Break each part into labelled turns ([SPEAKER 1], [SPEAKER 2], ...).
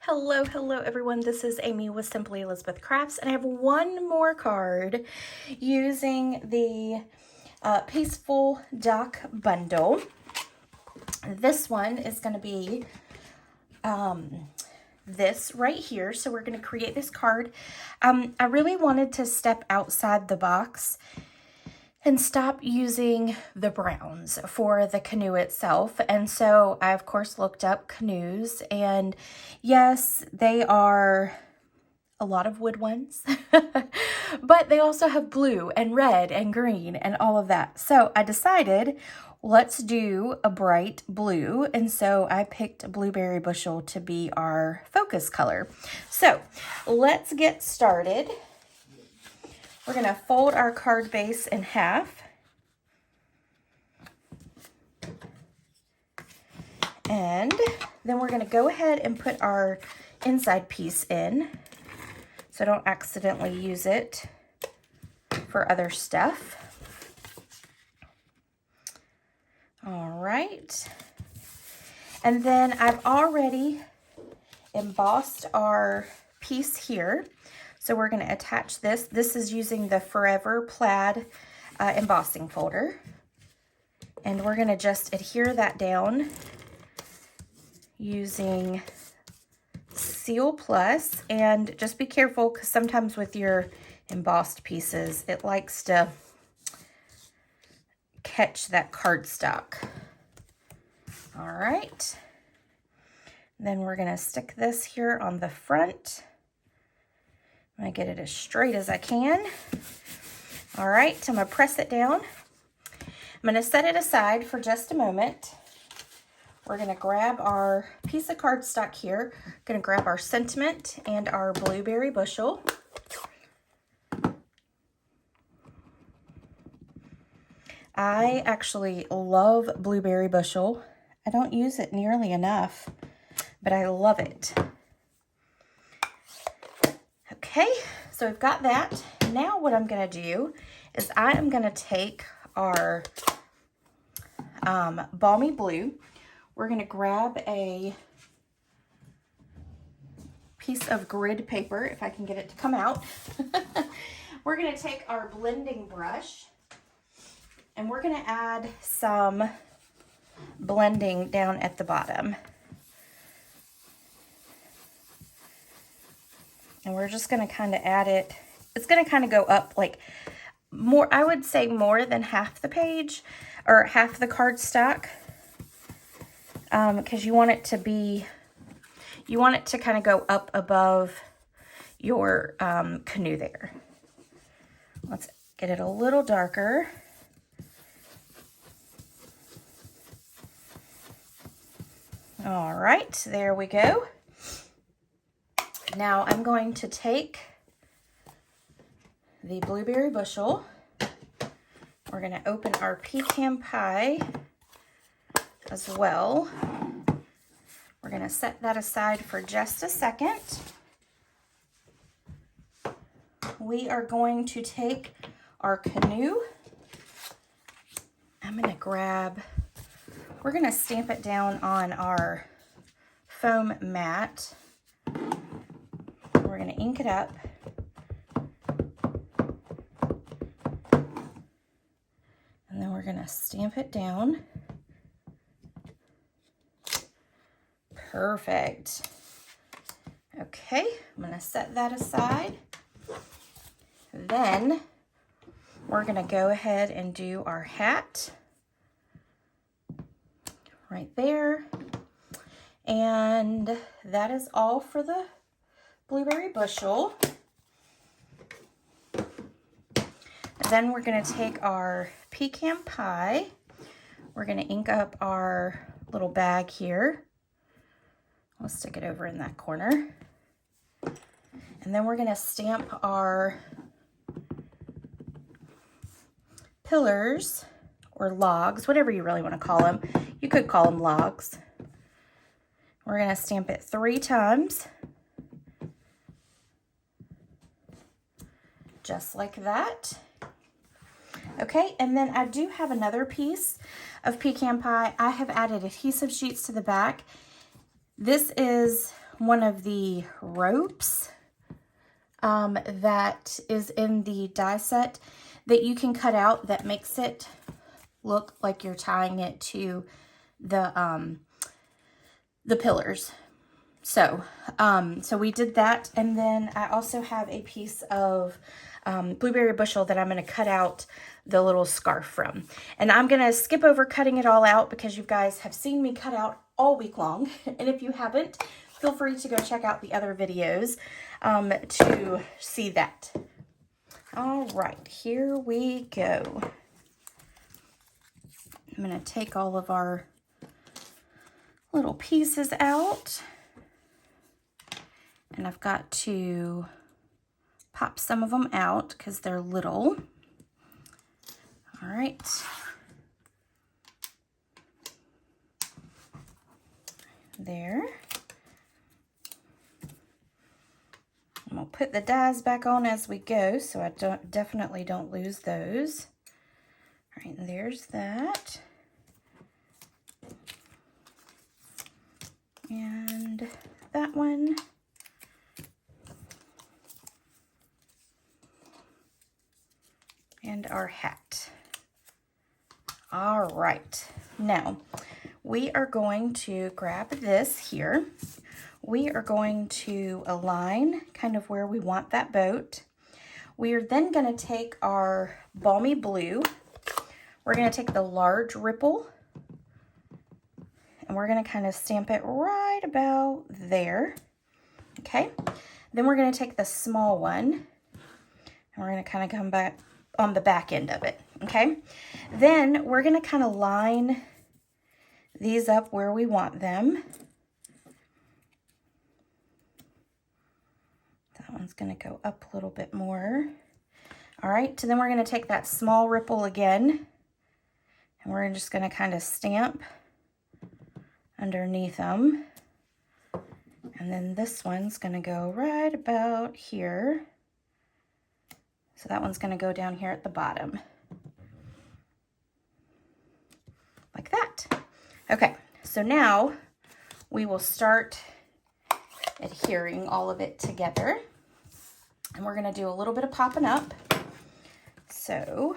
[SPEAKER 1] Hello everyone. This is Amy with Simply Elizabeth Crafts, and I have one more card using the Peaceful Duck bundle. This one is going to be this right here. So we're going to create this card. I really wanted to step outside the box and stop using the browns for the canoe itself. And so I, of course, looked up canoes, and yes, they are a lot of wood ones, but they also have blue and red and green and all of that. So I decided, let's do a bright blue. And so I picked Blueberry Bushel to be our focus color. So let's get started. We're going to fold our card base in half. And then we're going to go ahead and put our inside piece in, so don't accidentally use it for other stuff. All right. And then I've already embossed our piece here. So we're going to attach this. This is using the Forever Plaid embossing folder. And we're going to just adhere that down using Seal Plus. And just be careful, because sometimes with your embossed pieces, it likes to catch that cardstock. All right. Then we're going to stick this here on the front. I'm going to get it as straight as I can. All right, I'm going to press it down. I'm going to set it aside for just a moment. We're going to grab our piece of cardstock here. Going to grab our sentiment and our Blueberry Bushel. I actually love Blueberry Bushel. I don't use it nearly enough, but I love it. Okay, so we've got that. Now what I'm going to do is I am going to take our Balmy Blue. We're going to grab a piece of grid paper, if I can get it to come out. We're going to take our blending brush, and we're going to add some blending down at the bottom. And we're just going to kind of add it. It's going to kind of go up like more, I would say more than half the page or half the cardstock. Because you want it to be, you want it to kind of go up above your canoe there. Let's get it a little darker. All right, there we go. Now I'm going to take the Blueberry Bushel. We're going to open our pecan pie as well. We're going to set that aside for just a second. We are going to take our canoe. I'm going to grab, we're going to stamp it down on our foam mat. We're going to ink it up. And then we're going to stamp it down. Perfect. Okay, I'm going to set that aside. Then we're going to go ahead and do our hat right there. And that is all for the Blueberry Bushel. Then we're going to take our pecan pie. We're going to ink up our little bag here. We'll stick it over in that corner. And then we're going to stamp our pillars or logs, whatever you really want to call them. You could call them logs. We're going to stamp it 3 times. Just like that. Okay, and then I do have another piece of pecan pie. I have added adhesive sheets to the back. This is one of the ropes that is in the die set that you can cut out that makes it look like you're tying it to the pillars. So we did that, and then I also have a piece of blueberry bushel that I'm going to cut out the little scarf from. And I'm going to skip over cutting it all out because you guys have seen me cut out all week long. And if you haven't, feel free to go check out the other videos to see that. All right, here we go. I'm going to take all of our little pieces out. And I've got to pop some of them out because they're little. All right. There. I'm going to put the dies back on as we go so I definitely don't lose those. All right, and there's that. And that one. And our hat. All right, now we are going to grab this here. We are going to align kind of where we want that boat. We are then going to take our balmy blue. We're going to take the large ripple and we're going to kind of stamp it right about there. Okay, then we're going to take the small one and we're going to kind of come back on the back end of it, okay? Then we're going to kind of line these up where we want them. That one's going to go up a little bit more. All right, so then we're going to take that small ripple again, and we're just going to kind of stamp underneath them. And then this one's going to go right about here. So that one's going to go down here at the bottom. Like that. Okay, so now we will start adhering all of it together. And we're going to do a little bit of popping up. So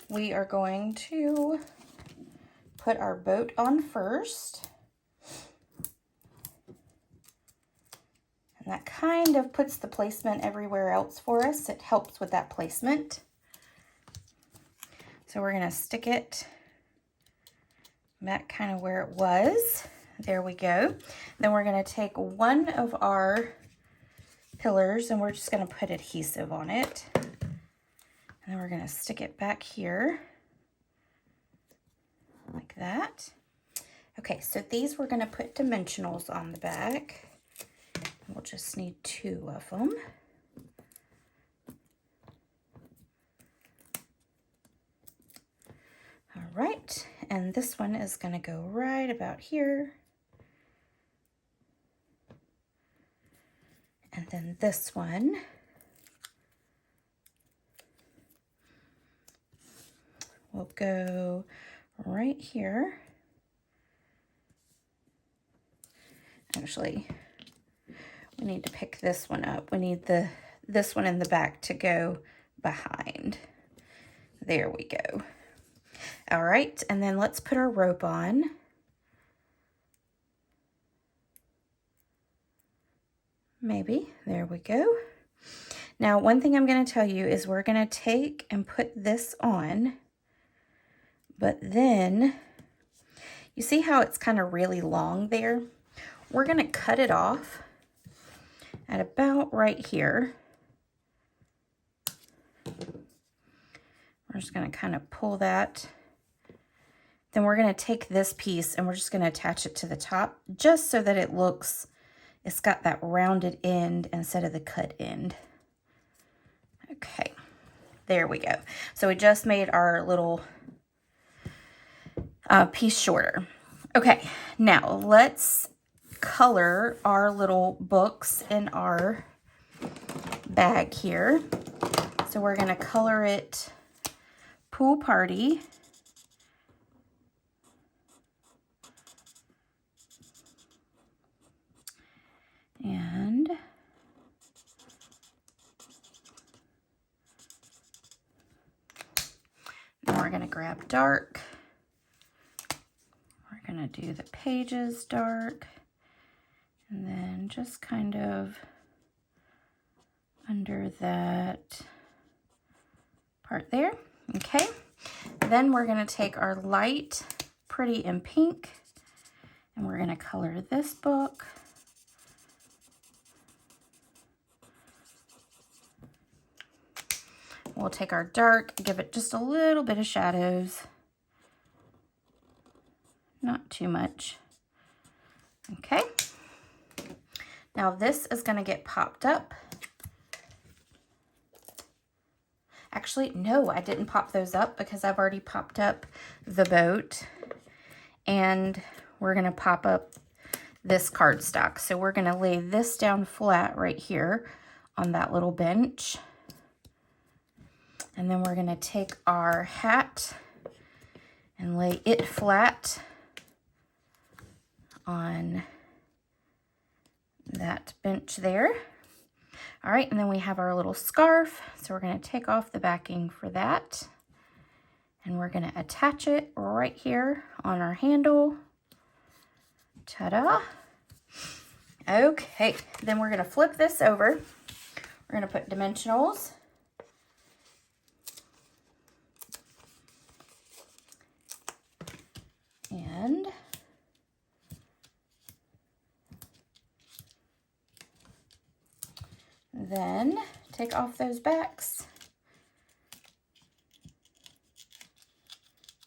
[SPEAKER 1] we are going to put our boat on first. And that kind of puts the placement everywhere else for us. It helps with that placement. So we're going to stick it back kind of where it was. There we go. Then we're going to take one of our pillars and we're just going to put adhesive on it. And then we're going to stick it back here like that. Okay, so these we're going to put dimensionals on the back. We'll just need 2 of them. All right, and this one is going to go right about here. And then this one will go right here. Actually, we need to pick this one up. We need this one in the back to go behind. There we go. All right, and then let's put our rope on. Maybe, there we go. Now, one thing I'm going to tell you is we're going to take and put this on, but then, you see how it's kind of really long there? We're going to cut it off at about right here. We're just going to kind of pull that. Then we're going to take this piece and we're just going to attach it to the top just so that it looks, it's got that rounded end instead of the cut end. Okay, there we go. So we just made our little piece shorter. Okay, now let's color our little books in our bag here. So we're going to color it Pool Party. grab dark. We're going to do the pages dark. And then just kind of under that part there. Okay. Then we're going to take our light Pretty in Pink and we're going to color this book. We'll take our dark, give it just a little bit of shadows. Not too much. Okay. Now this is going to get popped up. Actually, no, I didn't pop those up because I've already popped up the boat. And we're going to pop up this cardstock. So we're going to lay this down flat right here on that little bench. And then we're going to take our hat and lay it flat on that bench there. All right, and then we have our little scarf. So we're going to take off the backing for that. And we're going to attach it right here on our handle. Ta-da! Okay, then we're going to flip this over. We're going to put dimensionals. And then take off those backs.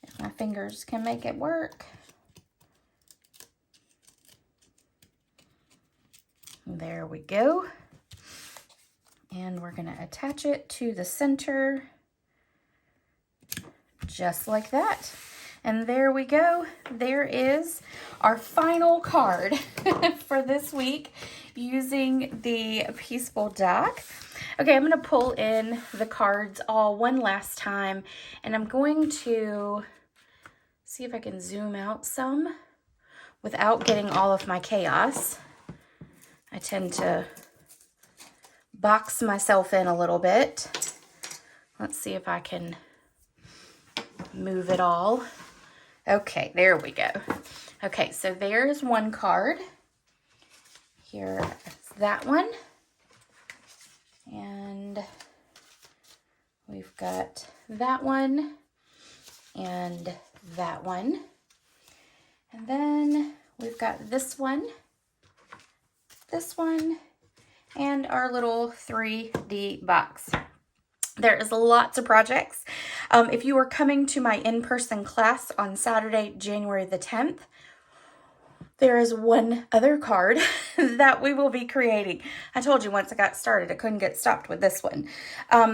[SPEAKER 1] If my fingers can make it work. There we go. And we're going to attach it to the center just like that. And there we go. There is our final card for this week using the Peaceful Dock. Okay, I'm going to pull in the cards all one last time, and I'm going to see if I can zoom out some without getting all of my chaos. I tend to box myself in a little bit. Let's see if I can move it all. Okay, there we go. Okay, so there's one card. Here is that one. And we've got that one and that one. And then we've got this one, and our little 3D box. There is lots of projects. If you are coming to my in-person class on Saturday, January the 10th, there is one other card that we will be creating. I told you once I got started, I couldn't get stopped with this one.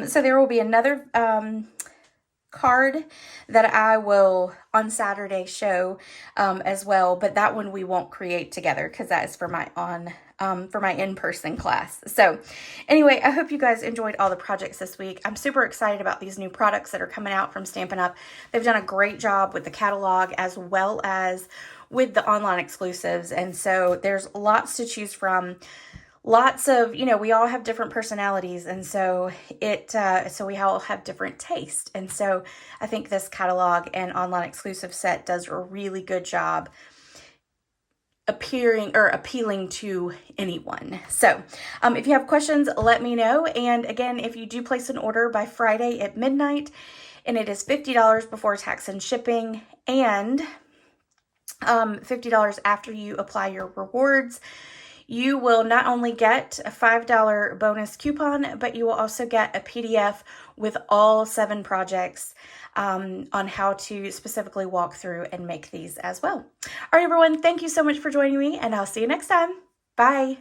[SPEAKER 1] So there will be another card that I will on Saturday show as well, but that one we won't create together because that is for my in-person class. So anyway, I hope you guys enjoyed all the projects this week. I'm super excited about these new products that are coming out from Stampin' Up. They've done a great job with the catalog as well as with the online exclusives. And so there's lots to choose from. Lots of, we all have different personalities, and so we all have different taste. And so I think this catalog and online exclusive set does a really good job appealing to anyone. So if you have questions, let me know. And again, if you do place an order by Friday at midnight, and it is $50 before tax and shipping, and $50 after you apply your rewards, you will not only get a $5 bonus coupon, but you will also get a PDF with all 7 projects on how to specifically walk through and make these as well. All right, everyone, thank you so much for joining me, and I'll see you next time. Bye.